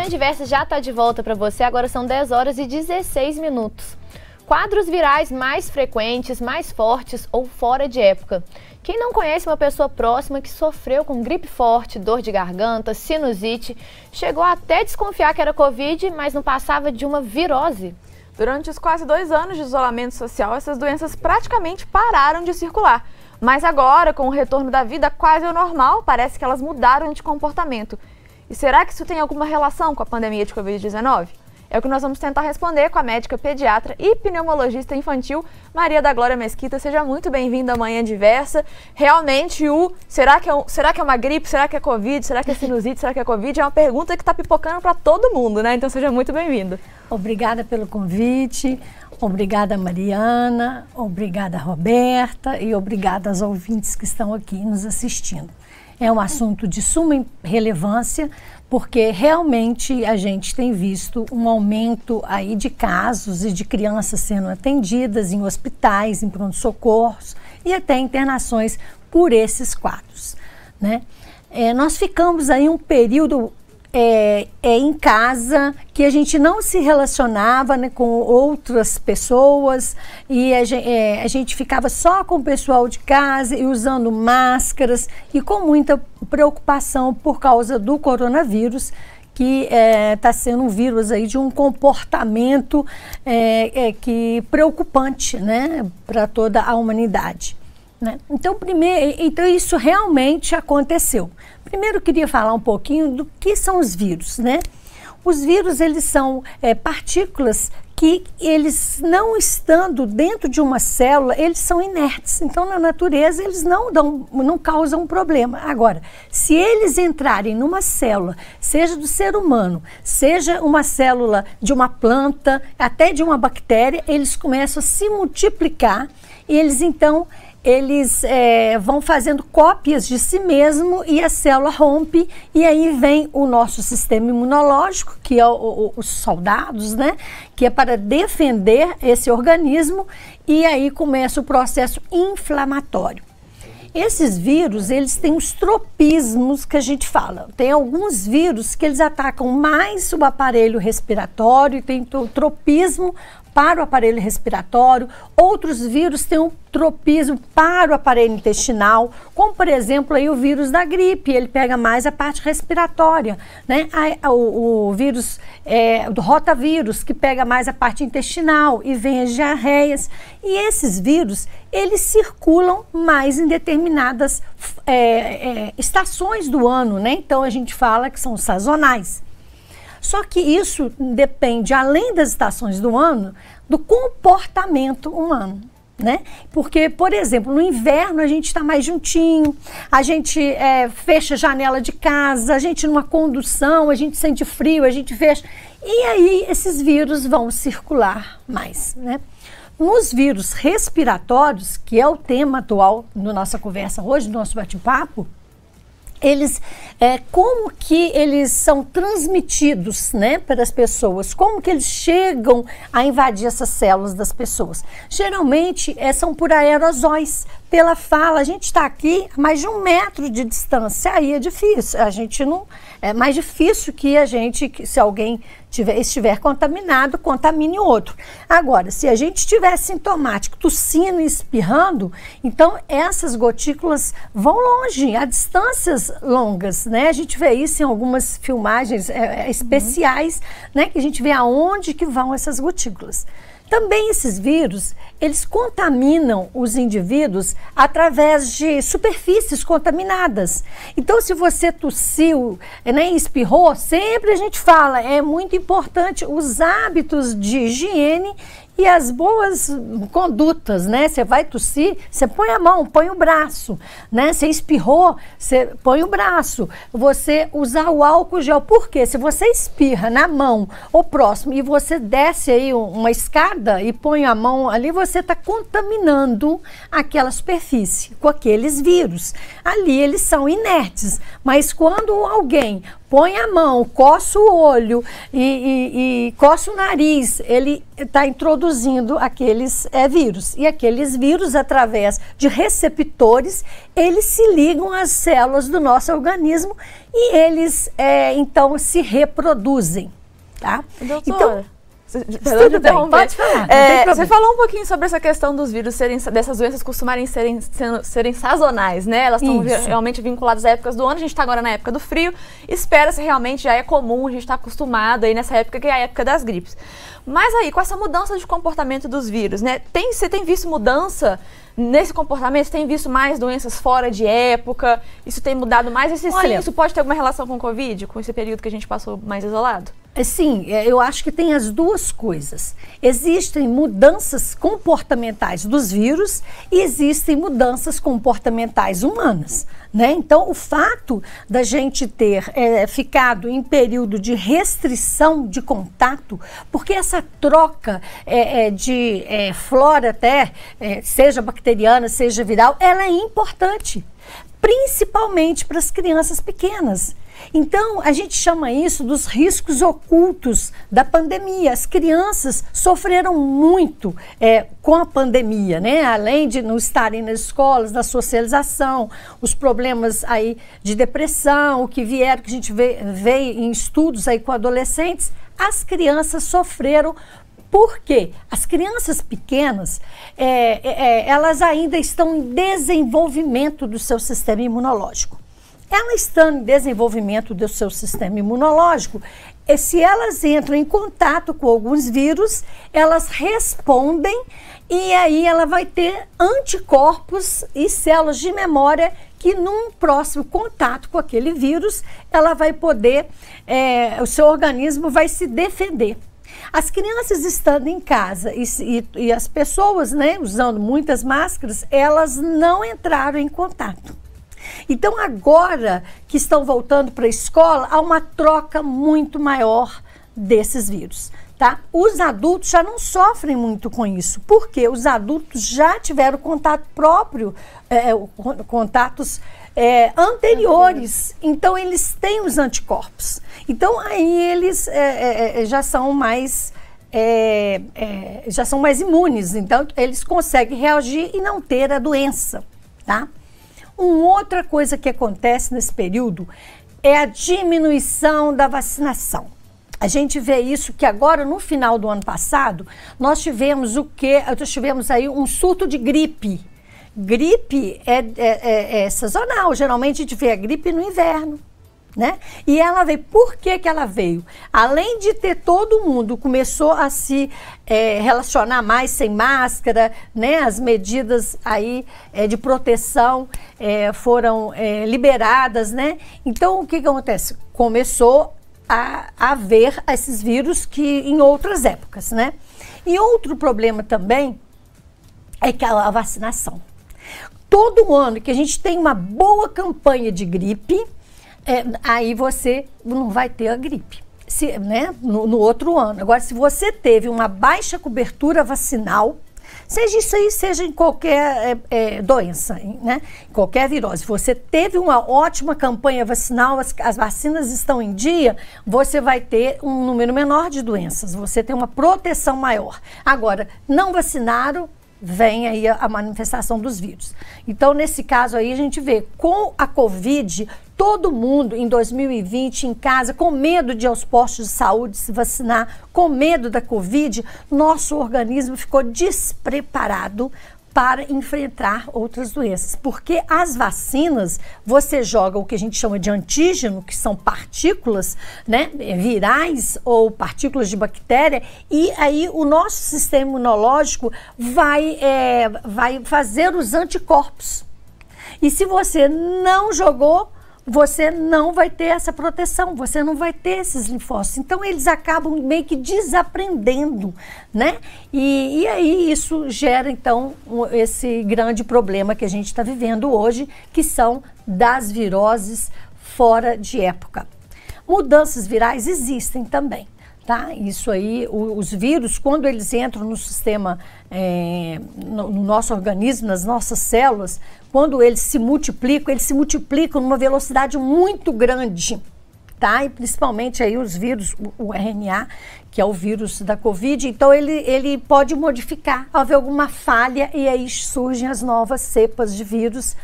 Manhã Diversa já está de volta para você, agora são 10 horas e 16 minutos. Quadros virais mais frequentes, mais fortes ou fora de época. Quem não conhece uma pessoa próxima que sofreu com gripe forte, dor de garganta, sinusite, chegou até a desconfiar que era Covid, mas não passava de uma virose? Durante os quase 2 anos de isolamento social, essas doenças praticamente pararam de circular. Mas agora, com o retorno da vida quase ao normal, parece que elas mudaram de comportamento. E será que isso tem alguma relação com a pandemia de Covid-19? É o que nós vamos tentar responder com a médica pediatra e pneumologista infantil Maria da Glória Mesquita. Seja muito bem-vinda à Manhã Diversa. Realmente, será que é uma gripe? Será que é Covid? Será que é sinusite? Será que é Covid? É uma pergunta que está pipocando para todo mundo, né? Então seja muito bem-vinda. Obrigada pelo convite, obrigada Mariana, obrigada Roberta e obrigada aos ouvintes que estão aqui nos assistindo. É um assunto de suma relevância, porque realmente a gente tem visto um aumento aí de casos e de crianças sendo atendidas em hospitais, em pronto-socorros e até internações por esses quadros, né? Nós ficamos aí um período em casa, que a gente não se relacionava, né, com outras pessoas e a gente ficava só com o pessoal de casa e usando máscaras e com muita preocupação por causa do coronavírus, que está sendo um vírus aí de um comportamento que preocupante, né, para toda a humanidade, né? Então isso realmente aconteceu. Primeiro eu queria falar um pouquinho do que são os vírus, né? Os vírus, eles são partículas que eles não estando dentro de uma célula, eles são inertes. Então, na natureza, eles não causam problema. Agora, se eles entrarem numa célula, seja do ser humano, seja uma célula de uma planta, até de uma bactéria, eles começam a se multiplicar e eles vão fazendo cópias de si mesmo e a célula rompe e aí vem o nosso sistema imunológico, que é os soldados, né? Que é para defender esse organismo e aí começa o processo inflamatório. Esses vírus, eles têm os tropismos que a gente fala. Tem alguns vírus que eles atacam mais o aparelho respiratório, tem o tropismo para o aparelho respiratório, outros vírus têm um tropismo para o aparelho intestinal, como por exemplo aí o vírus da gripe, ele pega mais a parte respiratória, né? O vírus do rotavírus, que pega mais a parte intestinal e vem as diarreias. E esses vírus, eles circulam mais em determinadas estações do ano, né? Então a gente fala que são sazonais. Só que isso depende, além das estações do ano, do comportamento humano, né? Porque, por exemplo, no inverno a gente está mais juntinho, a gente fecha a janela de casa, a gente numa condução, a gente sente frio, a gente fecha. E aí esses vírus vão circular mais, né? Nos vírus respiratórios, que é o tema atual da nossa conversa hoje, do nosso bate-papo, como que eles são transmitidos, né, para as pessoas, como que eles chegam a invadir essas células das pessoas. Geralmente são por aerosóis, pela fala. A gente está aqui a mais de 1 metro de distância, aí é difícil, a gente não, é mais difícil que se alguém estiver contaminado, contamine outro. Agora, se a gente estiver sintomático, tossindo e espirrando, então essas gotículas vão longe, a distâncias longas, né? A gente vê isso em algumas filmagens especiais, né? Que a gente vê aonde que vão essas gotículas. Também esses vírus, eles contaminam os indivíduos através de superfícies contaminadas. Então, se você tossiu, né, espirrou, sempre a gente fala, é muito importante os hábitos de higiene e as boas condutas, né? Você vai tossir, você põe a mão, põe o braço, né? Você espirrou, você põe o braço. Você usar o álcool gel. Por quê? Se você espirra na mão ou próximo e você desce aí uma escada e põe a mão ali, você está contaminando aquela superfície com aqueles vírus. Ali eles são inertes, mas quando alguém põe a mão, coça o olho e coça o nariz, ele está introduzindo aqueles vírus. E aqueles vírus, através de receptores, eles se ligam às células do nosso organismo e eles, então, se reproduzem. Tá? Doutora, então, tudo bem, pode falar. Você falou um pouquinho sobre essa questão dos vírus dessas doenças costumarem serem sazonais, né? Elas estão realmente vinculadas a épocas do ano. A gente está agora na época do frio. Espera-se realmente, já é comum, a gente está acostumado aí nessa época, que é a época das gripes. Mas aí, com essa mudança de comportamento dos vírus, né? Você tem visto mudança nesse comportamento? Você tem visto mais doenças fora de época? Isso tem mudado mais? Isso pode ter alguma relação com o Covid, com esse período que a gente passou mais isolado? Sim, eu acho que tem as duas coisas. Existem mudanças comportamentais dos vírus e existem mudanças comportamentais humanas, né? Então, o fato da gente ter ficado em período de restrição de contato, porque essa troca de flora até, seja bacteriana, seja viral, ela é importante, principalmente para as crianças pequenas. Então, a gente chama isso dos riscos ocultos da pandemia. As crianças sofreram muito com a pandemia, né? Além de não estarem nas escolas, da socialização, os problemas aí de depressão, o que vieram, que a gente vê em estudos aí com adolescentes, as crianças sofreram. Por quê? As crianças pequenas, elas ainda estão em desenvolvimento do seu sistema imunológico. Elas estão em desenvolvimento do seu sistema imunológico, se elas entram em contato com alguns vírus, elas respondem e aí ela vai ter anticorpos e células de memória que num próximo contato com aquele vírus, ela vai poder, o seu organismo vai se defender. As crianças estando em casa e as pessoas, né, usando muitas máscaras, elas não entraram em contato. Então, agora que estão voltando para a escola, há uma troca muito maior desses vírus, tá? Os adultos já não sofrem muito com isso, porque os adultos já tiveram contato próprio, contatos anteriores, então eles têm os anticorpos. Então, aí eles já são mais imunes, então eles conseguem reagir e não ter a doença, tá? Uma outra coisa que acontece nesse período é a diminuição da vacinação. A gente vê isso que agora, no final do ano passado, nós tivemos Nós tivemos aí um surto de gripe. Gripe é sazonal, geralmente a gente vê a gripe no inverno, né? E ela veio, por que ela veio? Além de ter todo mundo começou a se relacionar mais sem máscara, né? As medidas aí de proteção foram liberadas, né? Então, o que acontece? Começou a haver esses vírus que em outras épocas, né? E outro problema também é que a vacinação. Todo ano que a gente tem uma boa campanha de gripe, aí você não vai ter a gripe, né? No outro ano. Agora, se você teve uma baixa cobertura vacinal, seja isso aí, seja em qualquer doença, né? Qualquer virose, você teve uma ótima campanha vacinal, as vacinas estão em dia, você vai ter um número menor de doenças, você tem uma proteção maior. Agora, não vacinaram, vem aí a manifestação dos vírus. Então, nesse caso aí, a gente vê, com a Covid, todo mundo em 2020 em casa, com medo de ir aos postos de saúde se vacinar, com medo da Covid, nosso organismo ficou despreparado para enfrentar outras doenças. Porque as vacinas, você joga o que a gente chama de antígeno, que são partículas, né, virais ou partículas de bactéria, e aí o nosso sistema imunológico vai fazer os anticorpos. E se você não jogou, você não vai ter essa proteção, você não vai ter esses linfócitos. Então, eles acabam meio que desaprendendo, né? E aí isso gera, então, esse grande problema que a gente está vivendo hoje, que são das viroses fora de época. Mudanças virais existem também, tá? Isso aí, os vírus, quando eles entram no sistema, no nosso organismo, nas nossas células, quando eles se multiplicam numa velocidade muito grande. tá? E principalmente aí os vírus, o RNA, que é o vírus da Covid, então ele pode modificar, haver alguma falha e aí surgem as novas cepas de vírus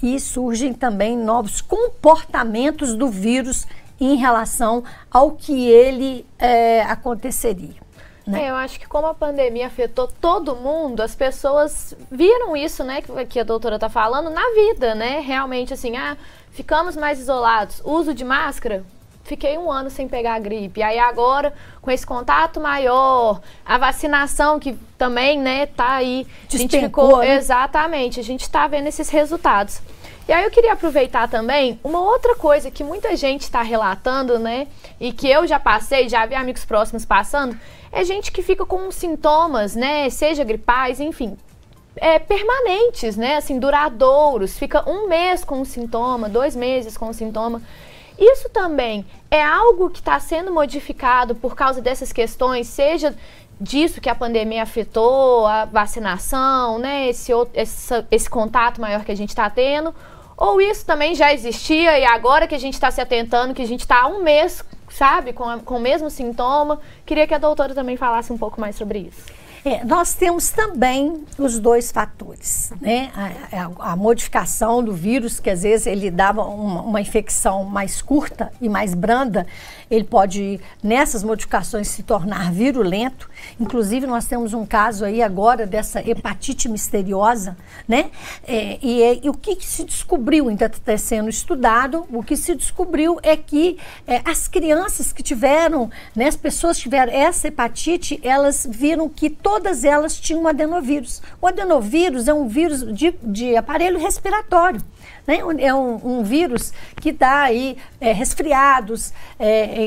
e surgem também novos comportamentos do vírus em relação ao que ele aconteceria. Né? Eu acho que como a pandemia afetou todo mundo, as pessoas viram isso, né, que a doutora está falando, na vida, né? Realmente assim, ficamos mais isolados, uso de máscara, fiquei 1 ano sem pegar a gripe. Aí agora, com esse contato maior, a vacinação que também, né, tá aí. Despencou, a gente ficou, né? Exatamente, a gente tá vendo esses resultados. E aí eu queria aproveitar também uma outra coisa que muita gente está relatando, né, e que eu já passei, já vi amigos próximos passando, é gente que fica com sintomas, né, seja gripais, enfim, permanentes, né, assim, duradouros, fica 1 mês com um sintoma, 2 meses com um sintoma. Isso também é algo que está sendo modificado por causa dessas questões, seja disso que a pandemia afetou, a vacinação, né, esse contato maior que a gente está tendo, ou isso também já existia e agora que a gente está se atentando, que a gente está há 1 mês, sabe, com o mesmo sintoma. Queria que a doutora também falasse um pouco mais sobre isso. Nós temos também os 2 fatores, né? A modificação do vírus, que às vezes ele dava uma infecção mais curta e mais branda, ele pode, nessas modificações, se tornar virulento. Inclusive, nós temos um caso aí agora dessa hepatite misteriosa, né? E o que se descobriu, ainda está sendo estudado, o que se descobriu é que as crianças que tiveram, né, as pessoas que tiveram essa hepatite, elas viram que todas elas tinham um adenovírus. O adenovírus é um vírus de aparelho respiratório, né? É um vírus que dá aí resfriados,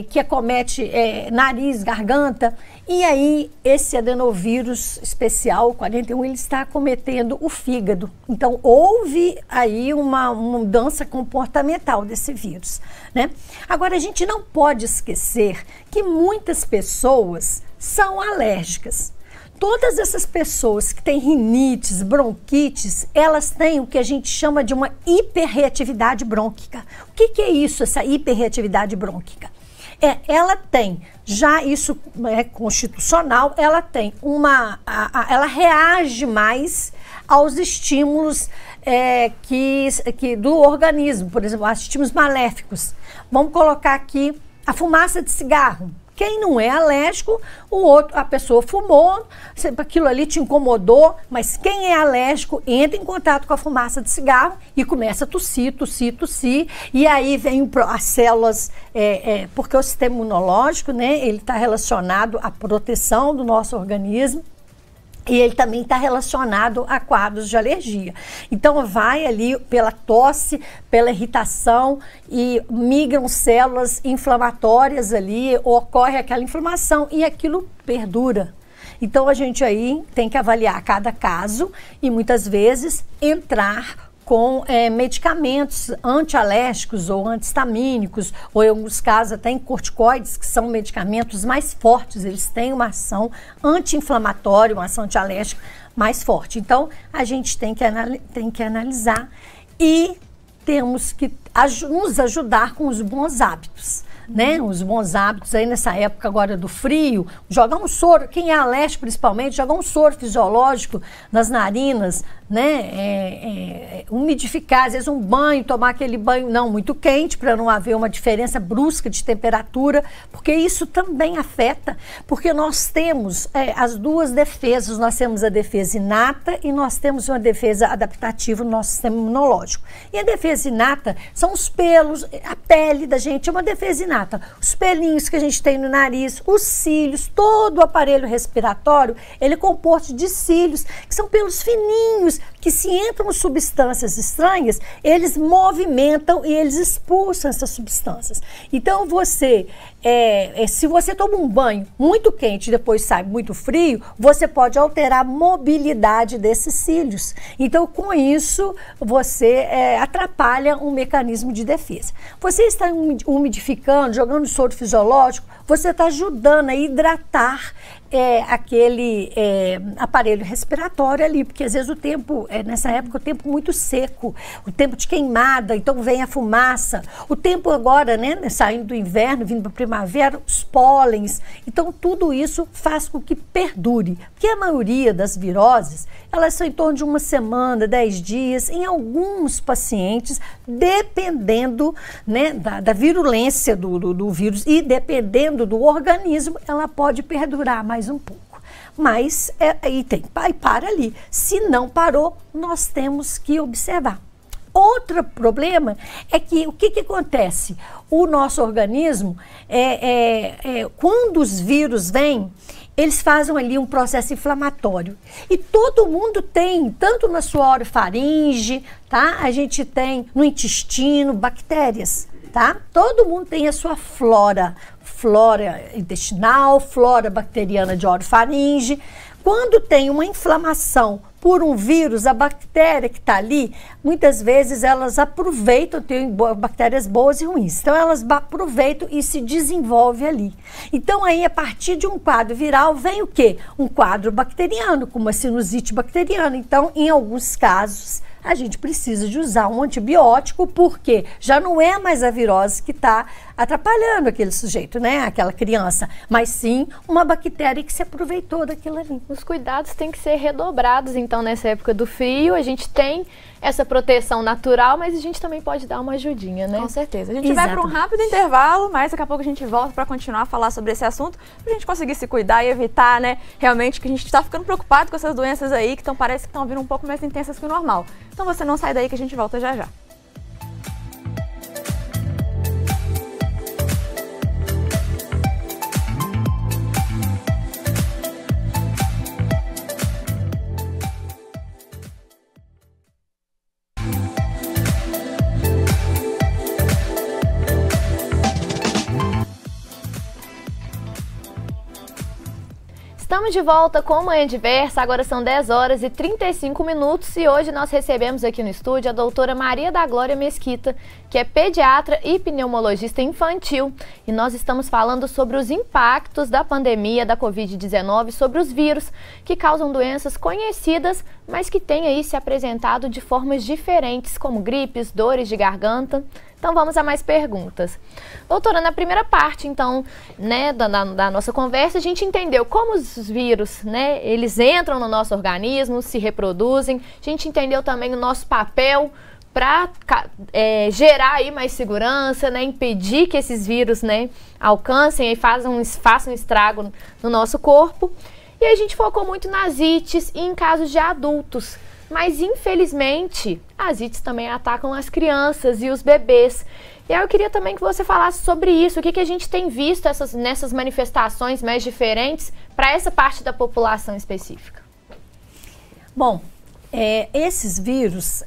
que acomete nariz, garganta. E aí, esse adenovírus especial, 41, ele está acometendo o fígado. Então, houve aí uma mudança comportamental desse vírus, né? Agora, a gente não pode esquecer que muitas pessoas são alérgicas. Todas essas pessoas que têm rinites, bronquites, elas têm o que a gente chama de uma hiperreatividade brônquica. O que é isso, essa hiperreatividade brônquica? Ela tem, já isso é constitucional, ela tem ela reage mais aos estímulos do organismo, por exemplo, aos estímulos maléficos. Vamos colocar aqui a fumaça de cigarro. Quem não é alérgico, a pessoa fumou, aquilo ali te incomodou, mas quem é alérgico entra em contato com a fumaça de cigarro e começa a tossir, e aí vem as células, porque o sistema imunológico, né, ele está relacionado à proteção do nosso organismo. E ele também está relacionado a quadros de alergia. Então, vai ali pela tosse, pela irritação e migram células inflamatórias ali, ocorre aquela inflamação e aquilo perdura. Então, a gente aí tem que avaliar cada caso e muitas vezes entrar com medicamentos antialérgicos ou antihistamínicos, ou em alguns casos até em corticoides, que são medicamentos mais fortes, eles têm uma ação anti-inflamatória, uma ação antialérgica mais forte. Então, a gente tem que analisar e temos que nos ajudar com os bons hábitos. Né? Os bons hábitos aí nessa época agora do frio, jogar um soro, quem é alérgico principalmente, jogar um soro fisiológico nas narinas, né? Umidificar, às vezes um banho, tomar aquele banho não muito quente para não haver uma diferença brusca de temperatura, porque isso também afeta, porque nós temos as 2 defesas, nós temos a defesa inata e nós temos uma defesa adaptativa no nosso sistema imunológico. E a defesa inata são os pelos, a pele da gente é uma defesa inata. Os pelinhos que a gente tem no nariz, os cílios, todo o aparelho respiratório, ele é composto de cílios, que são pelos fininhos, que se entram substâncias estranhas, eles movimentam e eles expulsam essas substâncias. Então, se você toma um banho muito quente e depois sai muito frio, você pode alterar a mobilidade desses cílios. Então, com isso, você atrapalha um mecanismo de defesa. Você está umidificando, jogando soro fisiológico, você está ajudando a hidratar aquele aparelho respiratório ali, porque às vezes o tempo nessa época, o tempo muito seco, o tempo de queimada, então vem a fumaça. O tempo agora, né, saindo do inverno, vindo para a primavera, os pólens. Então, tudo isso faz com que perdure. Porque a maioria das viroses, elas são em torno de uma semana, 10 dias, em alguns pacientes, dependendo, né, da virulência do vírus e dependendo do organismo, ela pode perdurar mais um pouco. Mas, aí para ali. Se não parou, nós temos que observar. Outro problema é que o que acontece? O nosso organismo, quando os vírus vêm, eles fazem ali um processo inflamatório. E todo mundo tem, tanto na sua orofaringe, tá? A gente tem no intestino, bactérias, tá? Todo mundo tem a sua flora intestinal, flora bacteriana de orofaringe. Quando tem uma inflamação por um vírus, a bactéria que está ali, muitas vezes elas aproveitam, tem bactérias boas e ruins, então elas aproveitam e se desenvolve ali. Então aí, a partir de um quadro viral, vem o quê? Um quadro bacteriano, como a sinusite bacteriana. Então, em alguns casos, a gente precisa de usar um antibiótico, porque já não é mais a virose que está atrapalhando aquele sujeito, né? Aquela criança, mas sim uma bactéria que se aproveitou daquilo ali. Os cuidados têm que ser redobrados, então, nessa época do frio. A gente tem essa proteção natural, mas a gente também pode dar uma ajudinha, né? Com certeza. A gente vai para um rápido intervalo, mas daqui a pouco a gente volta para continuar a falar sobre esse assunto, para a gente conseguir se cuidar e evitar, né, realmente, que a gente está ficando preocupado com essas doenças aí, que parece que estão vindo um pouco mais intensas que o normal. Então você não sai daí que a gente volta já já. Estamos de volta com Manhã Diversa, agora são 10 horas e 35 minutos e hoje nós recebemos aqui no estúdio a doutora Maria da Glória Mesquita, que é pediatra e pneumologista infantil, e nós estamos falando sobre os impactos da pandemia da Covid-19 sobre os vírus que causam doenças conhecidas, mas que têm aí se apresentado de formas diferentes, como gripes, dores de garganta. Então vamos a mais perguntas. Doutora, na primeira parte, então, né, da nossa conversa, a gente entendeu como os vírus, né, eles entram no nosso organismo, se reproduzem. A gente entendeu também o nosso papel para gerar aí mais segurança, né, impedir que esses vírus, né, alcancem e façam estrago no nosso corpo. E a gente focou muito nas ites e em casos de adultos. Mas, infelizmente, as ites também atacam as crianças e os bebês. E aí eu queria também que você falasse sobre isso, o que a gente tem visto nessas manifestações mais diferentes para essa parte da população específica. Bom, esses vírus,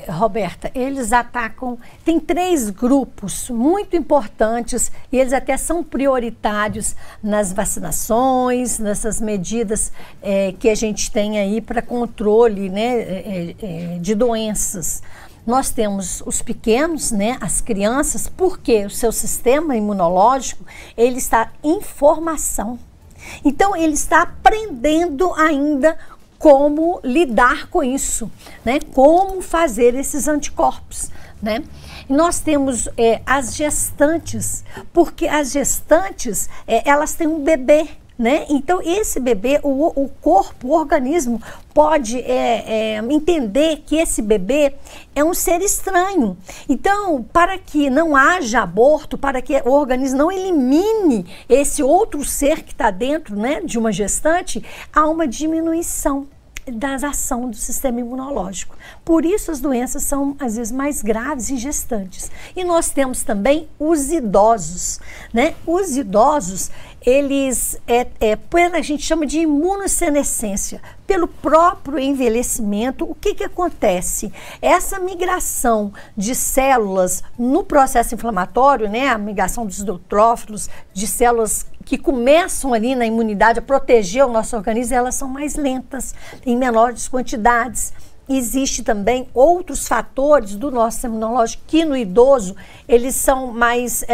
Roberta, eles atacam, tem 3 grupos muito importantes e eles até são prioritários nas vacinações, nessas medidas que a gente tem aí para controle, né, de doenças. Nós temos os pequenos, né, as crianças, porque o seu sistema imunológico, ele está em formação. Então, ele está aprendendo ainda como lidar com isso, né? Como fazer esses anticorpos, né? E nós temos as gestantes, porque as gestantes, elas têm um bebê, né? Então, esse bebê, o corpo, o organismo pode entender que esse bebê é um ser estranho. Então, para que não haja aborto, para que o organismo não elimine esse outro ser que está dentro, né, de uma gestante, há uma diminuição da ação do sistema imunológico. Por isso as doenças são às vezes mais graves em gestantes. E nós temos também os idosos, né? Os idosos, eles, a gente chama de imunossenescência. Pelo próprio envelhecimento, o que acontece? Essa migração de células no processo inflamatório, né? A migração dos neutrófilos, de células que começam ali na imunidade a proteger o nosso organismo, elas são mais lentas, em menores quantidades. Existe também outros fatores do nosso sistema imunológico que no idoso eles são mais,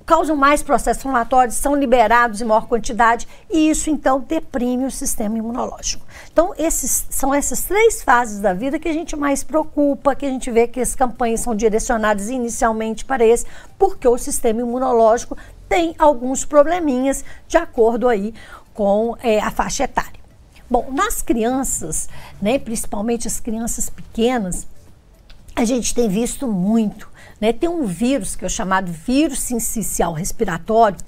causam mais processos inflamatórios, são liberados em maior quantidade e isso então deprime o sistema imunológico. Então são essas 3 fases da vida que a gente mais preocupa, que a gente vê que as campanhas são direcionadas inicialmente para esse, porque o sistema imunológico tem alguns probleminhas de acordo aí com a faixa etária. Bom, nas crianças, né, principalmente as crianças pequenas, a gente tem visto muito, né? Tem um vírus que é o chamado vírus sincicial respiratório,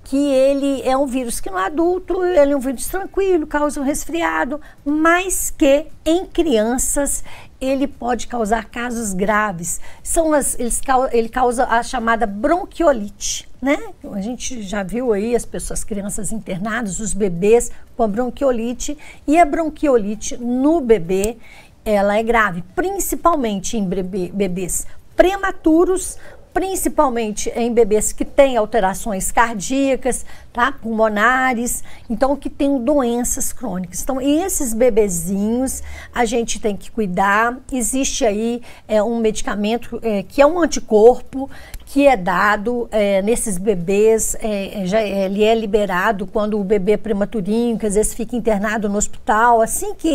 que ele é um vírus que no adulto ele é um vírus tranquilo, causa um resfriado, mas que em crianças ele pode causar casos graves. Ele causa a chamada bronquiolite, né? A gente já viu aí as crianças internadas, os bebês com a bronquiolite, e a bronquiolite no bebê, ela é grave, principalmente em bebês prematuros, principalmente em bebês que têm alterações cardíacas, tá? Pulmonares, então que têm doenças crônicas. Então, esses bebezinhos a gente tem que cuidar. Existe aí um medicamento que é um anticorpo que é dado nesses bebês, ele é liberado quando o bebê é prematurinho, que às vezes fica internado no hospital. Assim que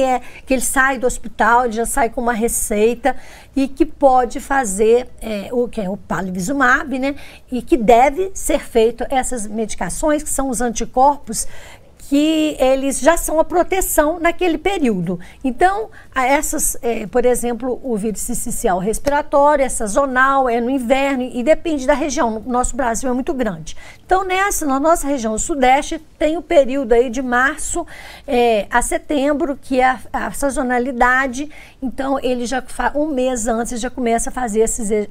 ele sai do hospital, ele já sai com uma receita e que pode fazer o que é o palivizumab, né? E que deve ser feito essas medicações, que são os anticorpos, que eles já são a proteção naquele período. Então, por exemplo, o vírus sincicial respiratório é sazonal, é no inverno e depende da região. O nosso Brasil é muito grande. Então, na nossa região sudeste, tem o período aí de março a setembro, que é a sazonalidade. Então, ele já um mês antes já começa a fazer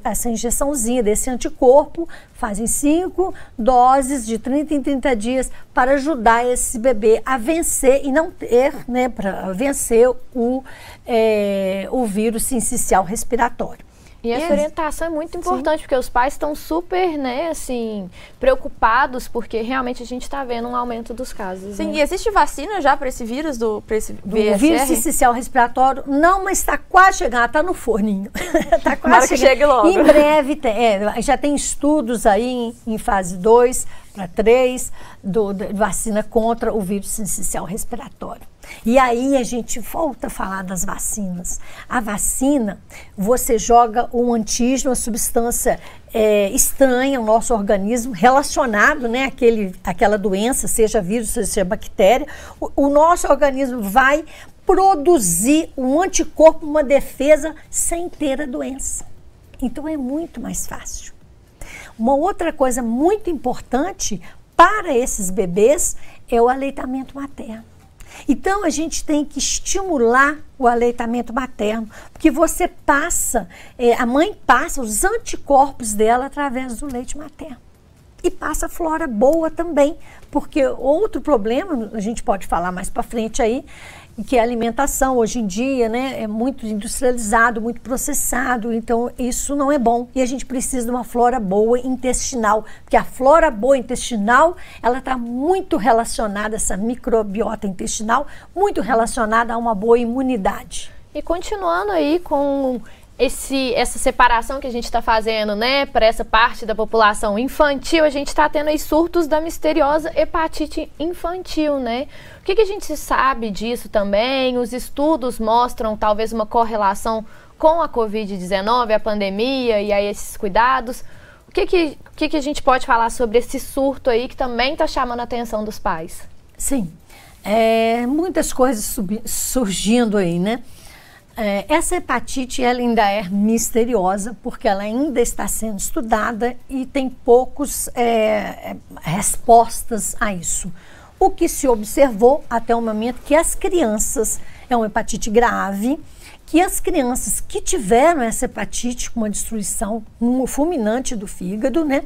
essa injeçãozinha desse anticorpo, fazem 5 doses de 30 em 30 dias para ajudar esse bebê a vencer e não ter, né, para vencer o vírus sincicial respiratório. E essa orientação é muito importante, porque os pais estão super, né, assim, preocupados, porque realmente a gente está vendo um aumento dos casos. Sim, né? E existe vacina já para esse vírus, para esse VSR? O vírus sincicial respiratório, não, mas está quase chegando, está no forninho. Tá quase que chegue logo. Em breve, já tem estudos aí em fase 2 para 3 de vacina contra o vírus sincicial respiratório. E aí a gente volta a falar das vacinas. A vacina, você joga um antígeno, uma substância estranha ao nosso organismo, relacionado, né, àquela doença, seja vírus, seja bactéria. O nosso organismo vai produzir um anticorpo, uma defesa, sem ter a doença. Então é muito mais fácil. Uma outra coisa muito importante para esses bebês é o aleitamento materno. Então, a gente tem que estimular o aleitamento materno, porque você passa, a mãe passa os anticorpos dela através do leite materno. E passa flora boa também, porque outro problema, a gente pode falar mais para frente aí, que a alimentação hoje em dia, né, é muito industrializado, muito processado, então isso não é bom. E a gente precisa de uma flora boa intestinal, porque a flora boa intestinal, ela está muito relacionada, essa microbiota intestinal, muito relacionada a uma boa imunidade. E continuando aí com essa separação que a gente está fazendo, né, para essa parte da população infantil, a gente está tendo aí surtos da misteriosa hepatite infantil, né? O que a gente sabe disso também? Os estudos mostram talvez uma correlação com a Covid-19, a pandemia e aí esses cuidados. O que a gente pode falar sobre esse surto aí que também está chamando a atenção dos pais? Sim, muitas coisas surgindo aí, né? Essa hepatite ela ainda é misteriosa porque ela ainda está sendo estudada e tem poucas respostas a isso. O que se observou até o momento que as crianças, é uma hepatite grave, que as crianças que tiveram essa hepatite com uma destruição fulminante do fígado, né,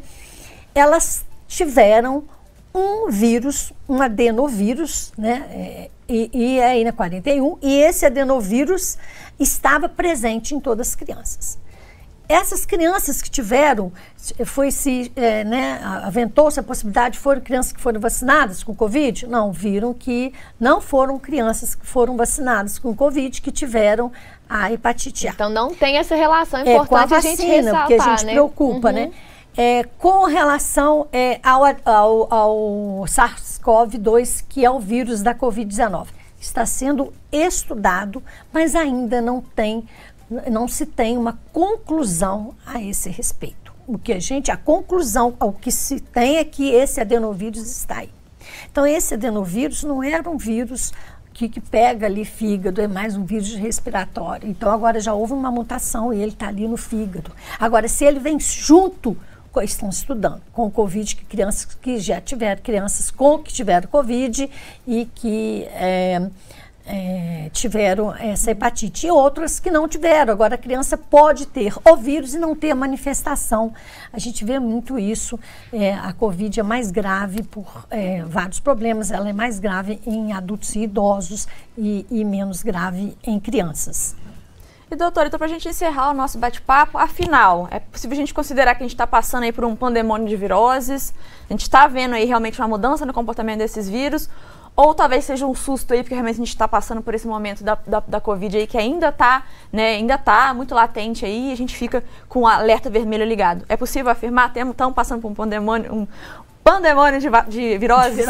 elas tiveram um vírus, um adenovírus, né, e é na 41, e esse adenovírus estava presente em todas as crianças. Essas crianças que tiveram, aventou-se a possibilidade, foram crianças que foram vacinadas com Covid? Não, viram que não foram crianças que foram vacinadas com Covid que tiveram a hepatite A. Então não tem essa relação importante com a vacina, a gente ressaltar, porque a gente né? preocupa, né? com relação ao SARS-CoV-2, que é o vírus da Covid-19. Está sendo estudado, mas ainda não se tem uma conclusão a esse respeito. A conclusão ao que se tem é que esse adenovírus está aí. Então, esse adenovírus não era um vírus que pega ali fígado, é mais um vírus respiratório. Então, agora já houve uma mutação e ele está ali no fígado. Agora, se ele vem junto, estão estudando com o Covid, crianças que já tiveram, que tiveram Covid e que tiveram essa hepatite, e outras que não tiveram. Agora, a criança pode ter o vírus e não ter manifestação. A gente vê muito isso. A Covid é mais grave por vários problemas. Ela é mais grave em adultos e idosos e menos grave em crianças. E, doutora, então, para a gente encerrar o nosso bate-papo, afinal, é possível a gente considerar que a gente está passando aí por um pandemônio de viroses? A gente está vendo aí realmente uma mudança no comportamento desses vírus? Ou talvez seja um susto aí, porque realmente a gente está passando por esse momento da Covid aí, que ainda está muito latente aí, e a gente fica com o alerta vermelho ligado. É possível afirmar? Estamos passando por um pandemônio de viroses?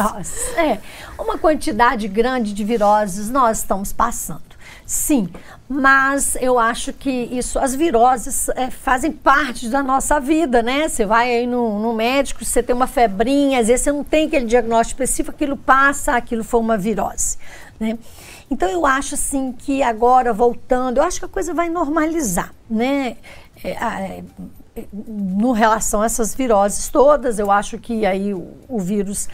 Uma quantidade grande de viroses nós estamos passando. Sim, mas eu acho que as viroses fazem parte da nossa vida, né? Você vai aí no médico, você tem uma febrinha, às vezes você não tem aquele diagnóstico específico, aquilo passa, aquilo foi uma virose, né? Então eu acho assim que agora, voltando, eu acho que a coisa vai normalizar, né? No relação a essas viroses todas, eu acho que aí o vírus,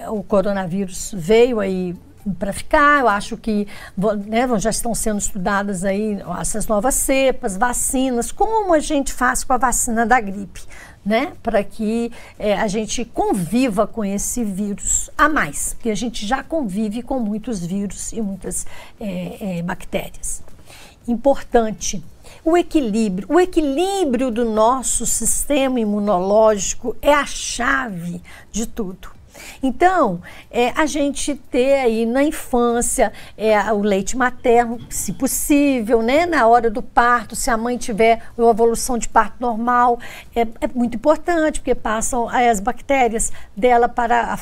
o coronavírus veio aí para ficar. Eu acho que já estão sendo estudadas aí essas novas cepas, vacinas, como a gente faz com a vacina da gripe, né? Para que a gente conviva com esse vírus a mais, porque a gente já convive com muitos vírus e muitas bactérias. Importante, o equilíbrio do nosso sistema imunológico é a chave de tudo. Então, a gente ter aí na infância o leite materno, se possível, né? Na hora do parto, se a mãe tiver uma evolução de parto normal, é muito importante, porque passam as bactérias dela para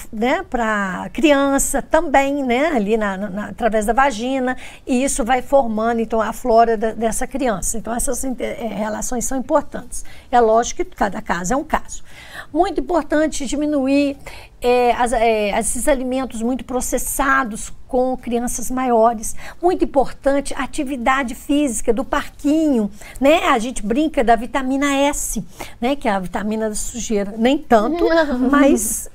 a criança também, né? Ali através da vagina, e isso vai formando, então, a flora dessa criança. Então, essas relações são importantes. É lógico que cada caso é um caso. Muito importante diminuir esses alimentos muito processados com crianças maiores. Muito importante a atividade física do parquinho, né? A gente brinca da vitamina S, né? Que é a vitamina da sujeira. Nem tanto, mas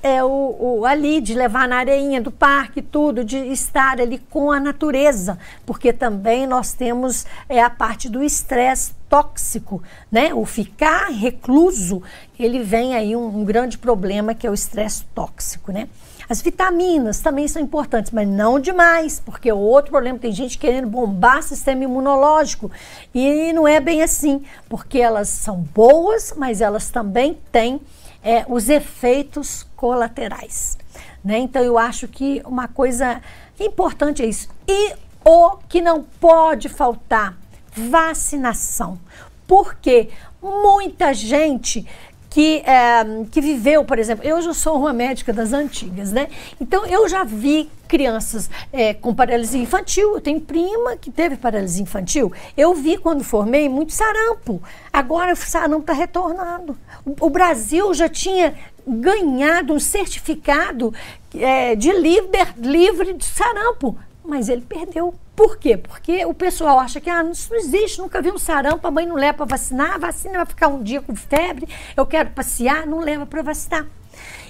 ali de levar na areinha do parque, tudo, de estar ali com a natureza, porque também nós temos a parte do estresse tóxico, né? O ficar recluso, ele vem aí um grande problema, que é o estresse tóxico, né? As vitaminas também são importantes, mas não demais, porque o outro problema, tem gente querendo bombar o sistema imunológico, e não é bem assim, porque elas são boas, mas elas também têm os efeitos colaterais, né? Então eu acho que uma coisa importante é isso. E o que não pode faltar, vacinação, porque muita gente que viveu, por exemplo, eu já sou uma médica das antigas, né? Então eu já vi crianças com paralisia infantil. Eu tenho prima que teve paralisia infantil. Eu vi quando formei muito sarampo. Agora o sarampo está retornando. O Brasil já tinha ganhado um certificado de livre de sarampo, mas ele perdeu. Por quê? Porque o pessoal acha que isso não existe, nunca vi um sarampo, a mãe não leva para vacinar, a vacina vai ficar um dia com febre, eu quero passear, não leva para vacinar.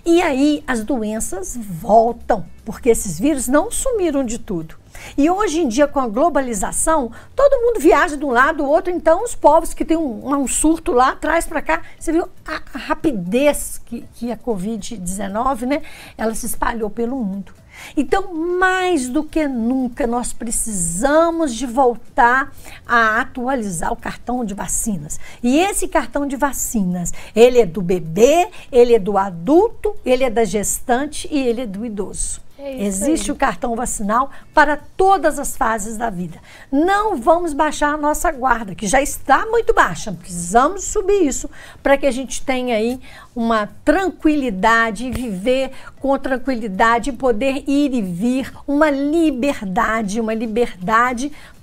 E aí as doenças voltam, porque esses vírus não sumiram de tudo. E hoje em dia, com a globalização, todo mundo viaja de um lado, do outro. Então os povos que tem um surto lá, traz para cá. Você viu a rapidez que a Covid-19, né? Ela se espalhou pelo mundo. Então, mais do que nunca, nós precisamos de voltar a atualizar o cartão de vacinas. E esse cartão de vacinas, ele é do bebê, ele é do adulto, ele é da gestante e ele é do idoso. Existe o cartão vacinal para todas as fases da vida. Não vamos baixar a nossa guarda, que já está muito baixa. Precisamos subir isso para que a gente tenha aí uma tranquilidade, viver com tranquilidade, poder ir e vir, uma liberdade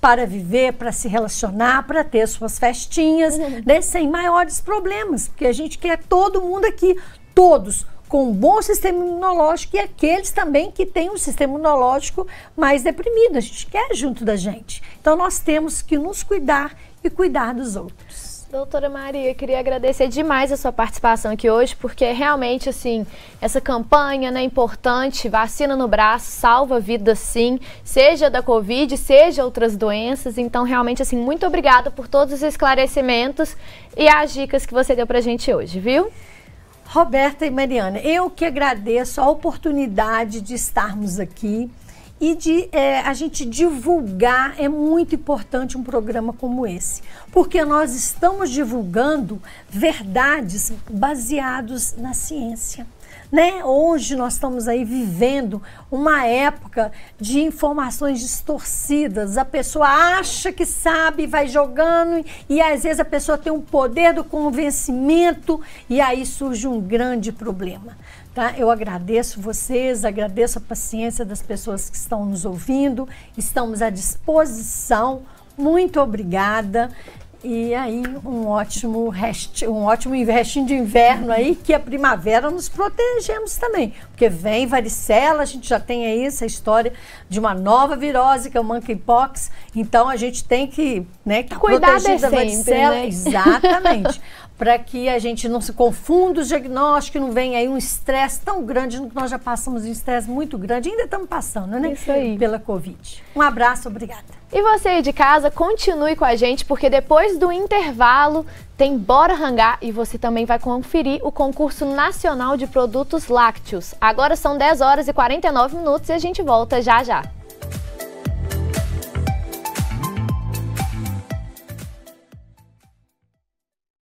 para viver, para se relacionar, para ter suas festinhas, né, sem maiores problemas, porque a gente quer todo mundo aqui, todos, com um bom sistema imunológico e aqueles também que têm um sistema imunológico mais deprimido. A gente quer junto da gente. Então, nós temos que nos cuidar e cuidar dos outros. Doutora Maria, queria agradecer demais a sua participação aqui hoje, porque realmente, assim, essa campanha, né, importante, vacina no braço, salva vidas, sim, seja da Covid, seja outras doenças. Então, realmente, assim, muito obrigada por todos os esclarecimentos e as dicas que você deu pra gente hoje, viu? Roberta e Mariana, eu que agradeço a oportunidade de estarmos aqui e de a gente divulgar. É muito importante um programa como esse, porque nós estamos divulgando verdades baseadas na ciência. Né? Hoje nós estamos aí vivendo uma época de informações distorcidas. A pessoa acha que sabe, vai jogando e às vezes a pessoa tem um poder do convencimento e aí surge um grande problema. Tá? Eu agradeço vocês, agradeço a paciência das pessoas que estão nos ouvindo, estamos à disposição. Muito obrigada. E aí um ótimo restinho de inverno aí, que a primavera nos protegemos também. Porque vem varicela, a gente já tem aí essa história de uma nova virose, que é o monkeypox. Então a gente tem que, né, cuidar proteger da varicela. Né? Exatamente. Para que a gente não se confunda os diagnósticos, não venha aí um estresse tão grande, que nós já passamos um estresse muito grande, ainda estamos passando, né? Isso aí. Pela Covid. Um abraço, obrigada. E você aí de casa, continue com a gente, porque depois do intervalo tem Bora Rangar e você também vai conferir o concurso nacional de produtos lácteos. Agora são 10 horas e 49 minutos e a gente volta já já.